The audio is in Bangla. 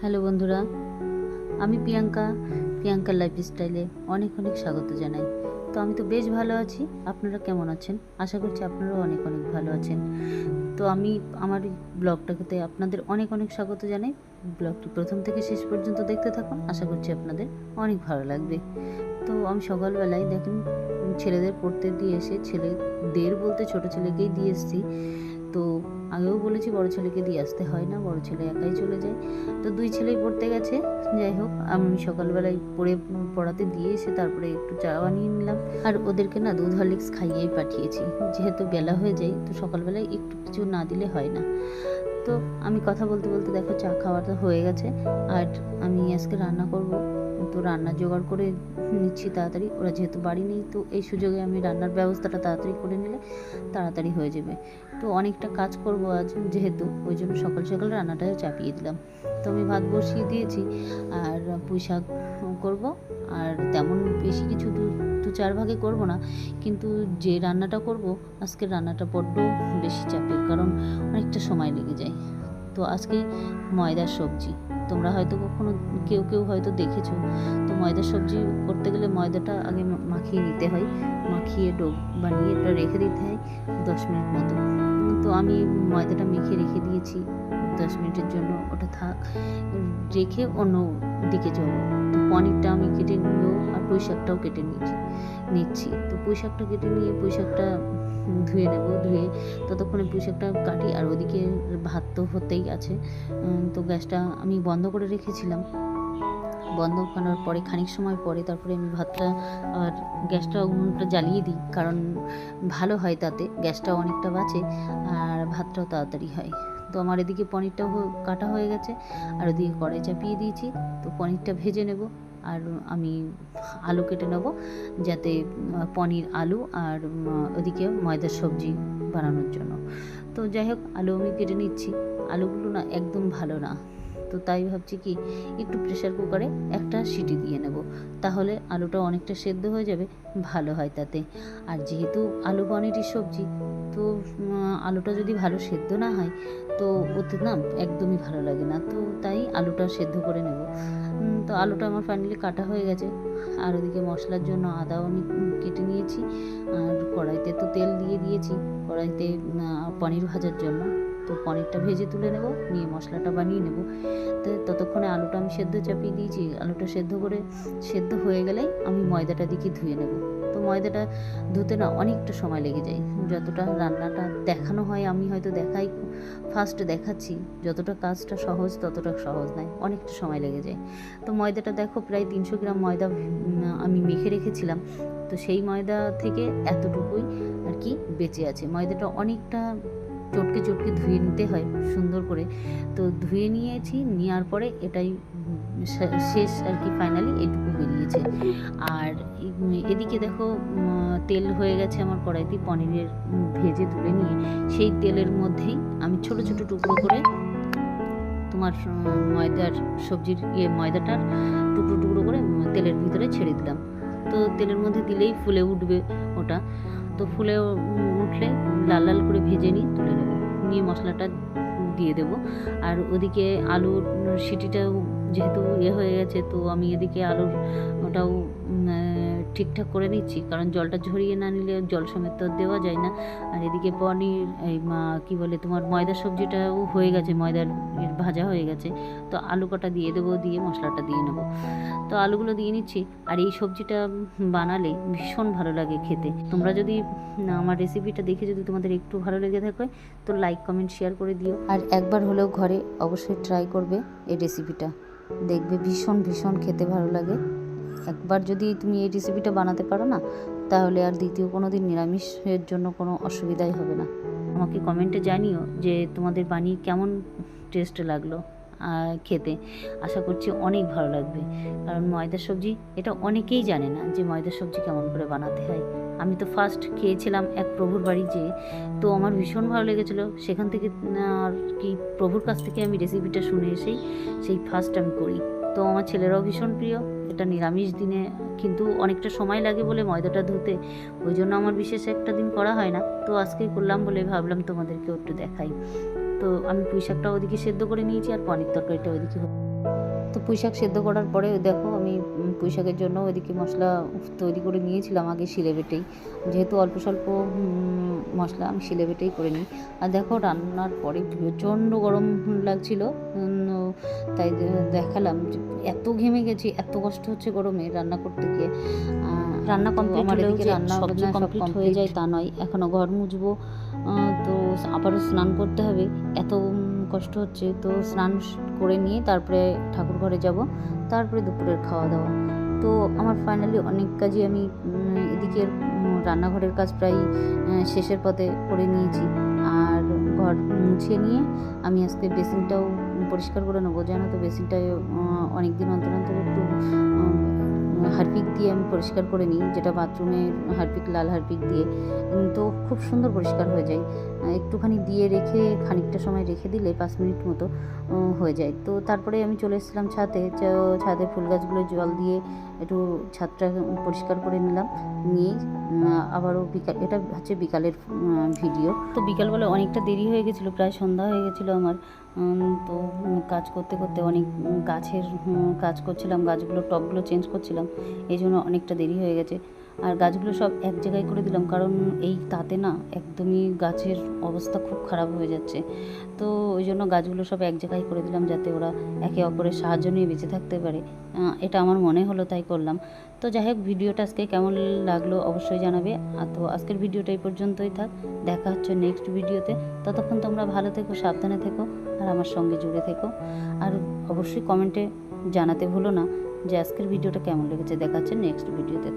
হ্যালো বন্ধুরা, আমি প্রিয়াঙ্কার লাইফস্টাইলে অনেক স্বাগত জানাই। তো আমি তো বেশ ভালো আছি। আপনারা কেমন আছেন? আশা করছি আপনারাও অনেক ভালো আছেন। তো আমি আমার এই ব্লগটাতে আপনাদের অনেক স্বাগত জানাই। ব্লগটি প্রথম থেকে শেষ পর্যন্ত দেখতে থাকুন, আশা করছি আপনাদের অনেক ভালো লাগবে। তো আমি সকালবেলায় দেখেন ছেলেদের পড়তে দিয়ে এসে, ছেলেদের বলতে ছোটো ছেলেকেই দিয়ে এসেছি। তো আগেও বলেছি বড় ছেলেকে দিয়ে আসতে হয় না, বড় ছেলে একাই চলে যায়। তো দুই ছেলেই পড়তে গেছে। যাই হোক, আমি সকালবেলায় পড়াতে দিয়ে এসে তারপরে একটু চা বানিয়ে নিলাম, আর ওদেরকে না দুধ হরলিক্স খাইয়েই পাঠিয়েছি। যেহেতু বেলা হয়ে যায়, তো সকালবেলায় একটু কিছু না দিলে হয় না। তো আমি কথা বলতে বলতে দেখো চা খাওয়াটা হয়ে গেছে। আর আমি আজকে রান্না করব, তো রান্নার জোগাড় করে নিচ্ছি তাড়াতাড়ি। ওরা যেহেতু বাড়ি নেই, তো এই সুযোগে আমি রান্নার ব্যবস্থাটা তাড়াতাড়ি করে নিলে তাড়াতাড়ি হয়ে যাবে। তো অনেকটা কাজ করব আজ, যেহেতু ওই জন্য সকাল সকাল রান্নাটা চাপিয়ে দিলাম। তো আমি ভাত বসিয়ে দিয়েছি, আর পুঁই শাক করবো। আর তেমন বেশি কিছু দু চার ভাগে করব না, কিন্তু যে রান্নাটা করব আজকের রান্নাটা বড্ড বেশি চাপের, কারণ অনেকটা সময় লেগে যায়। তো আজকে ময়দার সবজি, তোমরা হয়তো কখনো কেউ হয়তো দেখেছো। তো ময়দার সবজি করতে গেলে ময়দাটা আগে মাখিয়ে নিতে হয়, মাখিয়ে ডো বানিয়ে এটা রেখে দিতে হয় 10 মিনিট মতো। তো আমি ময়দাটা মেখে রেখে দিয়েছি 10 মিনিটের জন্য, ওটা থাক। রেখে অন্য দিকে যাবো। তো পনিরটা আমি কেটে নেবো, আর পুঁই শাকটাও কেটে নিচ্ছি। তো পুঁই শাকটা কেটে নিয়ে পুঁই শাকটা ধুয়ে নেব। ধুয়ে ততক্ষণে পুঁই শাকটা কাটি, আর ওদিকে ভাত তো হতেই আছে। তো গ্যাসটা আমি বন্ধ করে রেখেছিলাম। বন্ধ করার পরে খানিক সময় পরে তারপরে আমি ভাতটা আর গ্যাসটা উনুনটা জ্বালিয়ে দিই, কারণ ভালো হয়, তাতে গ্যাসটাও অনেকটা বাঁচে আর ভাতটাও তাড়াতাড়ি হয়। তো আমার এদিকে পনিরটাও কাটা হয়ে গেছে, আর ওদিকে কড়াই চাপিয়ে দিয়েছি। তো পনিরটা ভেজে নেব, আর আমি আলু কেটে নেব, যাতে পনির আলু আর ওদিকে ময়দার সবজি বানানোর জন্য। তো যাই হোক, আলু আমি কেটে নিচ্ছি। আলুগুলো না একদম ভালো না, তো তাই ভাবছি কি একটু প্রেশার কুকারে একটা সিটি দিয়ে নেব, তাহলে আলুটা অনেকটা সেদ্ধ হয়ে যাবে, ভালো হয় তাতে। আর যেহেতু আলু পনিরের সবজি, তো আলুটা যদি ভালো সেদ্ধ না হয়, তো ওতে না একদমই ভালো লাগে না। তো তাই আলুটা সেদ্ধ করে নেব। তো আলুটা আমার ফাইনালি কাটা হয়ে গেছে। আর ওদিকে মশলার জন্য আদাও আমি কেটে নিয়েছি, আর কড়াইতে তো তেল দিয়ে দিয়েছি, কড়াইতে পনির ভাজার জন্য। তো পনিরটা ভেজে তুলে নেব, নিয়ে মশলাটা বানিয়ে নেব। তো ততক্ষণে আলুটা আমি সেদ্ধ চাপিয়ে দিয়েছি। আলুটা সেদ্ধ হয়ে গেলেই আমি ময়দাটা দিকে ধুয়ে নেব। তো ময়দাটা ধুতে না অনেকটা সময় লেগে যায়। যতটা রান্নাটা দেখানো হয়, আমি হয়তো ফার্স্ট দেখাচ্ছি, যতটা কাজটা সহজ ততটা সহজ নয়, অনেকটা সময় লেগে যায়। তো ময়দাটা দেখো, প্রায় 300 গ্রাম ময়দা আমি মেখে রেখেছিলাম। তো সেই ময়দা থেকে এতটুকুই আর কি বেঁচে আছে। ময়দাটা অনেকটা চটকে ধুয়ে নিতে হয় সুন্দর করে। তো ধুয়ে নিয়েছি, নেওয়ার পরে এটাই শেষ আর কি, ফাইনালি এইটুকু বেরিয়েছে। আর এদিকে দেখো তেল হয়ে গেছে আমার কড়াইতে, পনিরের ভেজে তুলে নিয়ে সেই তেলের মধ্যেই আমি ছোট টুকরো করে তোমার ময়দার সবজির ময়দাটার টুকরো করে তেলের ভিতরে ছেড়ে দিলাম। তো তেলের মধ্যে দিলেই ফুলে উঠবে ওটা। তো ফুলে উঠলে লাল করে ভেজে নিয়ে তুলে নেব, নিয়ে মশলাটা দিয়ে দেব। আর ওদিকে আলুর সিটিটাও যেহেতু হয়ে গেছে, তো আমি এদিকে আলুর ওটাও ঠিকঠাক করে নিচ্ছি, কারণ জলটা ঝরিয়ে না নিলে জল সমেত তো দেওয়া যায় না। আর এদিকে পনির কী বলে তোমার ময়দার সবজিটাও হয়ে গেছে, ময়দার ভাজা হয়ে গেছে। তো আলু কটা দিয়ে দেবো, দিয়ে মশলাটা দিয়ে নেবো। তো আলুগুলো দিয়ে নিচ্ছি। আর এই সবজিটা বানালে ভীষণ ভালো লাগে খেতে। তোমরা যদি আমার রেসিপিটা দেখে যদি তোমাদের একটু ভালো লেগে থাকে, তো লাইক কমেন্ট শেয়ার করে দিও। আর একবার হলেও ঘরে অবশ্যই ট্রাই করবে এই রেসিপিটা, দেখবে ভীষণ খেতে ভালো লাগে। একবার যদি তুমি এই রেসিপিটা বানাতে পারো না, তাহলে আর দ্বিতীয় কোনো দিন নিরামিষের জন্য কোনো অসুবিধাই হবে না। আমাকে কমেন্টে জানিও যে তোমাদের বানিয়ে কেমন টেস্ট লাগলো খেতে। আশা করছি অনেক ভালো লাগবে, কারণ ময়দার সবজি এটা অনেকেই জানে না যে ময়দার সবজি কেমন করে বানাতে হয়। আমি তো ফার্স্ট খেয়েছিলাম এক প্রভুর বাড়ি যেয়ে, তো আমার ভীষণ ভালো লেগেছিলো। সেখান থেকে আর কি প্রভুর কাছ থেকে আমি রেসিপিটা শুনে এসেই সেই ফার্স্ট আমি করি। তো আমার ছেলেরাও ভীষণ প্রিয়। এটা নিরামিষ দিনে, কিন্তু অনেকটা সময় লাগে বলে ময়দাটা ধুতে, ওই জন্য আমার বিশেষ একটা দিন করা হয় না। তো আজকে করলাম বলে ভাবলাম তোমাদেরকেও একটু দেখাই। তো তো আমি পুঁই শাকটা ওদিকে সেদ্ধ করে নিয়েছি আর পনির তরকারিটা ওইদিকে। তো পুঁই শাক সেদ্ধ করার পরে দেখো আমি পুঁই শাকের জন্য ওইদিকে মশলা তৈরি করে নিয়েছিলাম আগে শিলে বেটেই, যেহেতু অল্প স্বল্প মশলা আমি শিলে বেটেই করে নিই। আর দেখো রান্নার পরে প্রচণ্ড গরম লাগছিল, তাই দেখালাম যে এত ঘেমে গেছি, এত কষ্ট হচ্ছে গরমে রান্না করতে গিয়ে। রান্না কমপ্লিট হলেও যে রান্না কমপ্লিট হয়ে যায় তা নয়, এখনও ঘর মুছবো, তো আবারও স্নান করতে হবে, এত কষ্ট হচ্ছে। তো স্নান করে নিয়ে তারপরে ঠাকুর ঘরে যাব, তারপরে দুপুরের খাওয়া দাওয়া। তো আমার ফাইনালি অনেক কাজই আমি এদিকের রান্নাঘরের কাজ প্রায় শেষের পথে করে নিয়েছি। আর ঘর মুছিয়ে নিয়ে আমি আজকে বেসিনটাও পরিষ্কার করে নেবো। জানো তো বেসিনটায় অনেক দিন অন্তর অন্তর একটু হারপিক দিয়ে আমি পরিষ্কার করে নিই, যেটা বাথরুমের হারপিক, লাল হারপিক দিয়ে, তো খুব সুন্দর পরিষ্কার হয়ে যায়। একটুখানি দিয়ে রেখে খানিকটা সময় রেখে দিলে 5 মিনিট মতো হয়ে যায়। তো তারপরে আমি চলে এসেছিলাম ছাদে, ছাদে ফুল গাছগুলো জল দিয়ে একটু ছাদটা পরিষ্কার করে নিলাম। নিয়ে আবারও এটা হচ্ছে বিকালের ভিডিও। তো বিকালবেলা অনেকটা দেরি হয়ে গেছিলো, প্রায় সন্ধ্যা হয়ে গেছিলো আমার। তো কাজ করতে করতে অনেক গাছের কাজ করছিলাম, গাছগুলো টবগুলো চেঞ্জ করছিলাম, এই জন্য অনেকটা দেরি হয়ে গেছে। আর গাছগুলো সব এক জায়গায় করে দিলাম, কারণ এই তাতে না একদমই গাছের অবস্থা খুব খারাপ হয়ে যাচ্ছে। তো ওই জন্য গাছগুলো সব এক জায়গায় করে দিলাম, যাতে ওরা একে অপরের সাহায্য নিয়ে বেঁচে থাকতে পারে। এটা আমার মনে হলো তাই করলাম। তো যাই হোক, ভিডিওটা আজকে কেমন লাগলো অবশ্যই জানাবে। আর তো আজকের ভিডিওটা এই পর্যন্তই থাক, দেখা হচ্ছে নেক্সট ভিডিওতে। ততক্ষণ তোমরা ভালো থেকো, সাবধানে থেকো, আর আমার সঙ্গে জুড়ে থেকো। আর অবশ্যই কমেন্টে জানাতে ভুলো না যে আজকের ভিডিওটা কেমন লেগেছে। দেখা হচ্ছে নেক্সট ভিডিওতে।